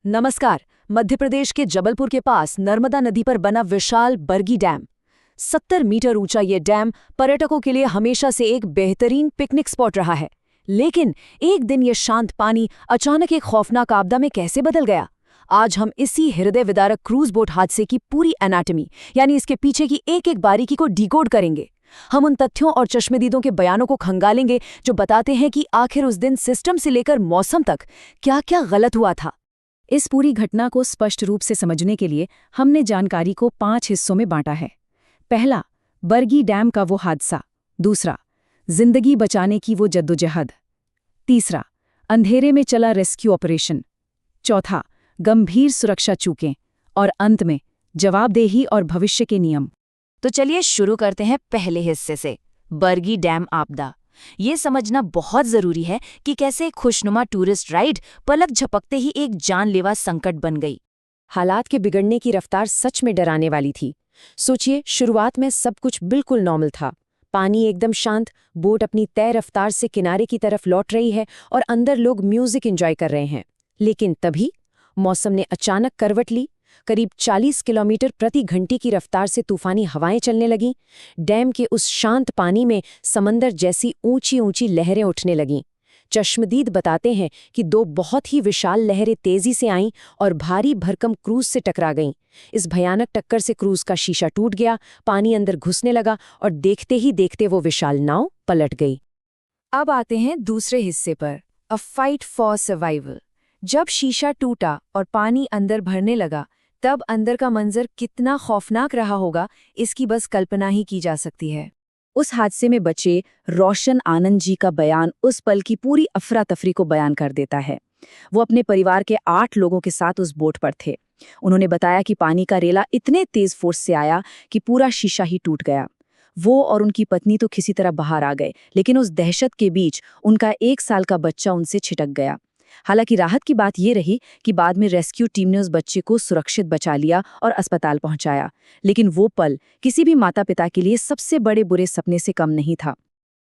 नमस्कार। मध्य प्रदेश के जबलपुर के पास नर्मदा नदी पर बना विशाल बरगी डैम 70 मीटर ऊंचा ये डैम पर्यटकों के लिए हमेशा से एक बेहतरीन पिकनिक स्पॉट रहा है। लेकिन एक दिन ये शांत पानी अचानक एक खौफनाक आपदा में कैसे बदल गया? आज हम इसी हृदय विदारक क्रूज बोट हादसे की पूरी एनाटॉमी यानी इसके पीछे की एक एक बारीकी को डिकोड करेंगे। हम उन तथ्यों और चश्मदीदों के बयानों को खंगालेंगे जो बताते हैं कि आखिर उस दिन सिस्टम से लेकर मौसम तक क्या क्या गलत हुआ था। इस पूरी घटना को स्पष्ट रूप से समझने के लिए हमने जानकारी को 5 हिस्सों में बांटा है। पहला, बरगी डैम का वो हादसा। दूसरा, जिंदगी बचाने की वो जद्दोजहद। तीसरा, अंधेरे में चला रेस्क्यू ऑपरेशन। चौथा, गंभीर सुरक्षा चूकें। और अंत में, जवाबदेही और भविष्य के नियम। तो चलिए शुरू करते हैं पहले हिस्से से, बरगी डैम आपदा। ये समझना बहुत जरूरी है कि कैसे एक खुशनुमा टूरिस्ट राइड पलक झपकते ही एक जानलेवा संकट बन गई। हालात के बिगड़ने की रफ्तार सच में डराने वाली थी। सोचिए, शुरुआत में सब कुछ बिल्कुल नॉर्मल था। पानी एकदम शांत, बोट अपनी तय रफ्तार से किनारे की तरफ लौट रही है और अंदर लोग म्यूजिक एंजॉय कर रहे हैं। लेकिन तभी मौसम ने अचानक करवट ली। करीब 40 किलोमीटर प्रति घंटे की रफ्तार से तूफानी हवाएं चलने लगीं। डैम के उस शांत पानी में समंदर जैसी ऊंची ऊंची लहरें उठने लगीं। चश्मदीद बताते हैं कि 2 बहुत ही विशाल लहरें तेजी से आईं और भारी भरकम क्रूज से टकरा गईं। इस भयानक टक्कर से क्रूज का शीशा टूट गया, पानी अंदर घुसने लगा और देखते ही देखते वो विशाल नाव पलट गई। अब आते हैं दूसरे हिस्से पर, अ फाइट फॉर सर्वाइवल। जब शीशा टूटा और पानी अंदर भरने लगा, तब अंदर का मंजर कितना खौफनाक रहा होगा, इसकी बस कल्पना ही की जा सकती है। उस हादसे में बचे रोशन आनंद जी का बयान उस पल की पूरी अफरा तफरी को बयान कर देता है। वो अपने परिवार के 8 लोगों के साथ उस बोट पर थे। उन्होंने बताया कि पानी का रेला इतने तेज फोर्स से आया कि पूरा शीशा ही टूट गया। वो और उनकी पत्नी तो किसी तरह बाहर आ गए, लेकिन उस दहशत के बीच उनका 1 साल का बच्चा उनसे छिटक गया। हालांकि राहत की बात यह रही कि बाद में रेस्क्यू टीम ने उस बच्चे को सुरक्षित बचा लिया और अस्पताल पहुंचाया। लेकिन वो पल किसी भी माता पिता के लिए सबसे बड़े बुरे सपने से कम नहीं था।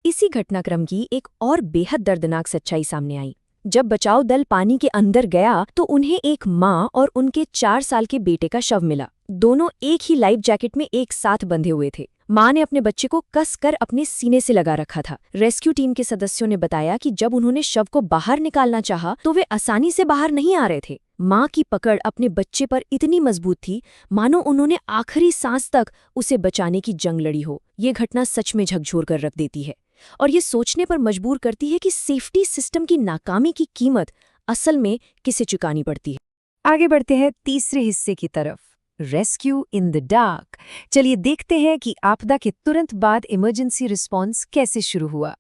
इसी घटनाक्रम की एक और बेहद दर्दनाक सच्चाई सामने आई। जब बचाव दल पानी के अंदर गया तो उन्हें एक माँ और उनके 4 साल के बेटे का शव मिला। दोनों एक ही लाइफ जैकेट में एक साथ बंधे हुए थे। माँ ने अपने बच्चे को कसकर अपने सीने से लगा रखा था। रेस्क्यू टीम के सदस्यों ने बताया कि जब उन्होंने शव को बाहर निकालना चाहा तो वे आसानी से बाहर नहीं आ रहे थे। माँ की पकड़ अपने बच्चे पर इतनी मजबूत थी मानो उन्होंने आखिरी सांस तक उसे बचाने की जंग लड़ी हो। ये घटना सच में झकझोर कर रख देती है और ये सोचने पर मजबूर करती है कि सेफ्टी सिस्टम की नाकामी की कीमत असल में किसे चुकानी पड़ती है। आगे बढ़ते हैं तीसरे हिस्से की तरफ, रेस्क्यू इन द डार्क। चलिए देखते हैं कि आपदा के तुरंत बाद इमरजेंसी रिस्पॉन्स कैसे शुरू हुआ।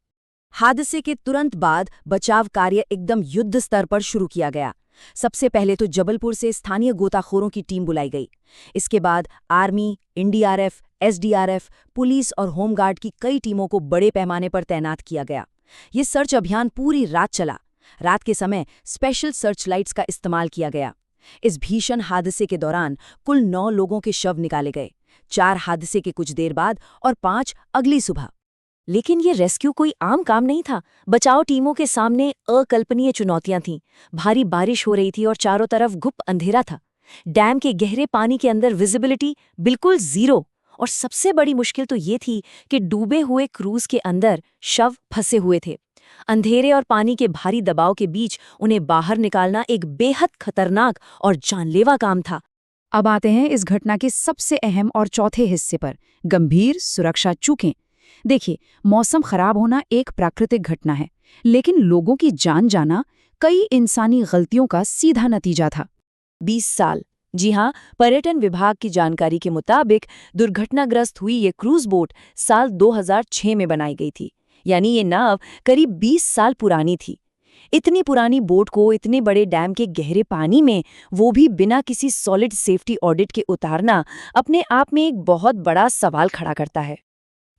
हादसे के तुरंत बाद बचाव कार्य एकदम युद्ध स्तर पर शुरू किया गया। सबसे पहले तो जबलपुर से स्थानीय गोताखोरों की टीम बुलाई गई। इसके बाद आर्मी, एनडीआरएफ, एसडीआरएफ, पुलिस और होमगार्ड की कई टीमों को बड़े पैमाने पर तैनात किया गया। ये सर्च अभियान पूरी रात चला। रात के समय स्पेशल सर्च लाइट्स का इस्तेमाल किया गया। इस भीषण हादसे के दौरान कुल 9 लोगों के शव निकाले गए, 4 हादसे के कुछ देर बाद और 5 अगली सुबह। लेकिन ये रेस्क्यू कोई आम काम नहीं था। बचाव टीमों के सामने अकल्पनीय चुनौतियां थीं। भारी बारिश हो रही थी और चारों तरफ गुप्त अंधेरा था। डैम के गहरे पानी के अंदर विजिबिलिटी बिल्कुल जीरो। और सबसे बड़ी मुश्किल तो ये थी कि डूबे हुए क्रूज के अंदर शव फंसे हुए थे। अंधेरे और पानी के भारी दबाव के बीच उन्हें बाहर निकालना एक बेहद खतरनाक और जानलेवा काम था। अब आते हैं इस घटना के सबसे अहम और चौथे हिस्से पर, गंभीर सुरक्षा चूकें। देखिए, मौसम खराब होना एक प्राकृतिक घटना है, लेकिन लोगों की जान जाना कई इंसानी गलतियों का सीधा नतीजा था। 20 साल, जी हाँ, पर्यटन विभाग की जानकारी के मुताबिक दुर्घटनाग्रस्त हुई ये क्रूज बोट साल 2006 में बनाई गई थी। यानी ये नाव करीब 20 साल पुरानी थी। इतनी पुरानी बोट को इतने बड़े डैम के गहरे पानी में, वो भी बिना किसी सॉलिड सेफ्टी ऑडिट के उतारना अपने आप में एक बहुत बड़ा सवाल खड़ा करता है।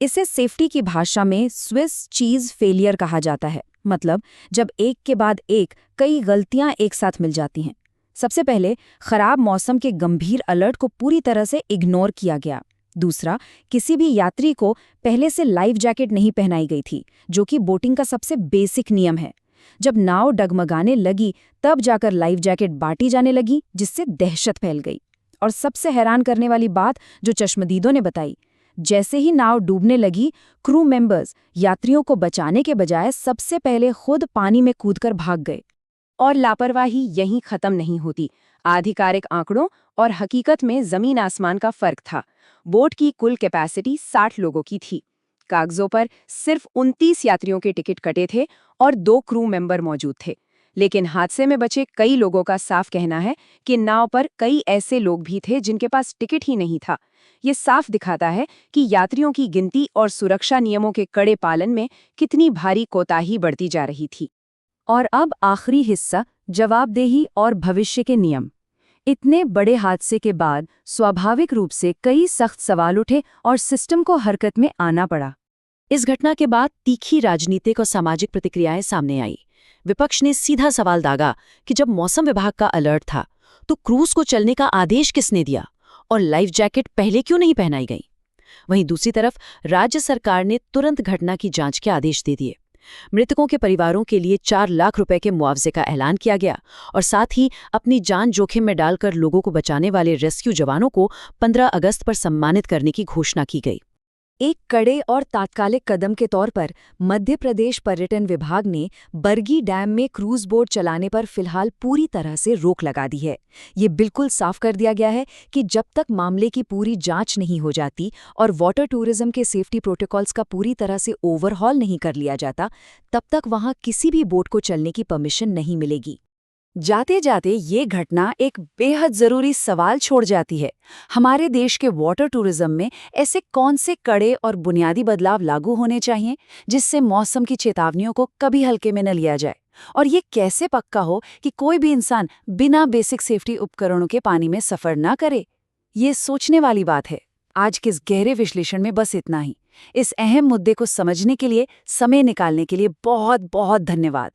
इसे सेफ्टी की भाषा में स्विस चीज फेलियर कहा जाता है। मतलब जब एक के बाद एक कई गलतियां एक साथ मिल जाती हैं। सबसे पहले खराब मौसम के गंभीर अलर्ट को पूरी तरह से इग्नोर किया गया। दूसरा, किसी भी यात्री को पहले से लाइफ जैकेट नहीं पहनाई गई थी, जो कि बोटिंग का सबसे बेसिक नियम है। जब नाव डगमगाने लगी तब जाकर लाइफ जैकेट बांटी जाने लगी, जिससे दहशत फैल गई। और सबसे हैरान करने वाली बात जो चश्मदीदों ने बताई, जैसे ही नाव डूबने लगी, क्रू मेंबर्स यात्रियों को बचाने के बजाय सबसे पहले खुद पानी में कूदकर भाग गए। और लापरवाही यहीं खत्म नहीं होती। आधिकारिक आंकड़ों और हकीकत में जमीन आसमान का फर्क था। बोट की कुल कैपेसिटी 60 लोगों की थी। कागजों पर सिर्फ 29 यात्रियों के टिकट कटे थे और 2 क्रू मेंबर मौजूद थे। लेकिन हादसे में बचे कई लोगों का साफ कहना है कि नाव पर कई ऐसे लोग भी थे जिनके पास टिकट ही नहीं था। ये साफ दिखाता है कि यात्रियों की गिनती और सुरक्षा नियमों के कड़े पालन में कितनी भारी कोताही बढ़ती जा रही थी। और अब आखिरी हिस्सा, जवाबदेही और भविष्य के नियम। इतने बड़े हादसे के बाद स्वाभाविक रूप से कई सख्त सवाल उठे और सिस्टम को हरकत में आना पड़ा। इस घटना के बाद तीखी राजनीतिक और सामाजिक प्रतिक्रियाएं सामने आई। विपक्ष ने सीधा सवाल दागा कि जब मौसम विभाग का अलर्ट था तो क्रूज को चलने का आदेश किसने दिया और लाइफ जैकेट पहले क्यों नहीं पहनाई गई। वहीं दूसरी तरफ राज्य सरकार ने तुरंत घटना की जांच के आदेश दे दिए। मृतकों के परिवारों के लिए 4 लाख रुपए के मुआवजे का ऐलान किया गया और साथ ही अपनी जान जोखिम में डालकर लोगों को बचाने वाले रेस्क्यू जवानों को 15 अगस्त पर सम्मानित करने की घोषणा की गई। एक कड़े और तात्कालिक कदम के तौर पर मध्य प्रदेश पर्यटन विभाग ने बरगी डैम में क्रूज बोट चलाने पर फिलहाल पूरी तरह से रोक लगा दी है। ये बिल्कुल साफ कर दिया गया है कि जब तक मामले की पूरी जांच नहीं हो जाती और वाटर टूरिज्म के सेफ्टी प्रोटोकॉल्स का पूरी तरह से ओवरहॉल नहीं कर लिया जाता, तब तक वहां किसी भी बोट को चलने की परमिशन नहीं मिलेगी। जाते जाते ये घटना एक बेहद जरूरी सवाल छोड़ जाती है। हमारे देश के वाटर टूरिज्म में ऐसे कौन से कड़े और बुनियादी बदलाव लागू होने चाहिए जिससे मौसम की चेतावनियों को कभी हल्के में न लिया जाए, और ये कैसे पक्का हो कि कोई भी इंसान बिना बेसिक सेफ्टी उपकरणों के पानी में सफर न करे। ये सोचने वाली बात है। आज के इस गहरे विश्लेषण में बस इतना ही। इस अहम मुद्दे को समझने के लिए समय निकालने के लिए बहुत बहुत धन्यवाद।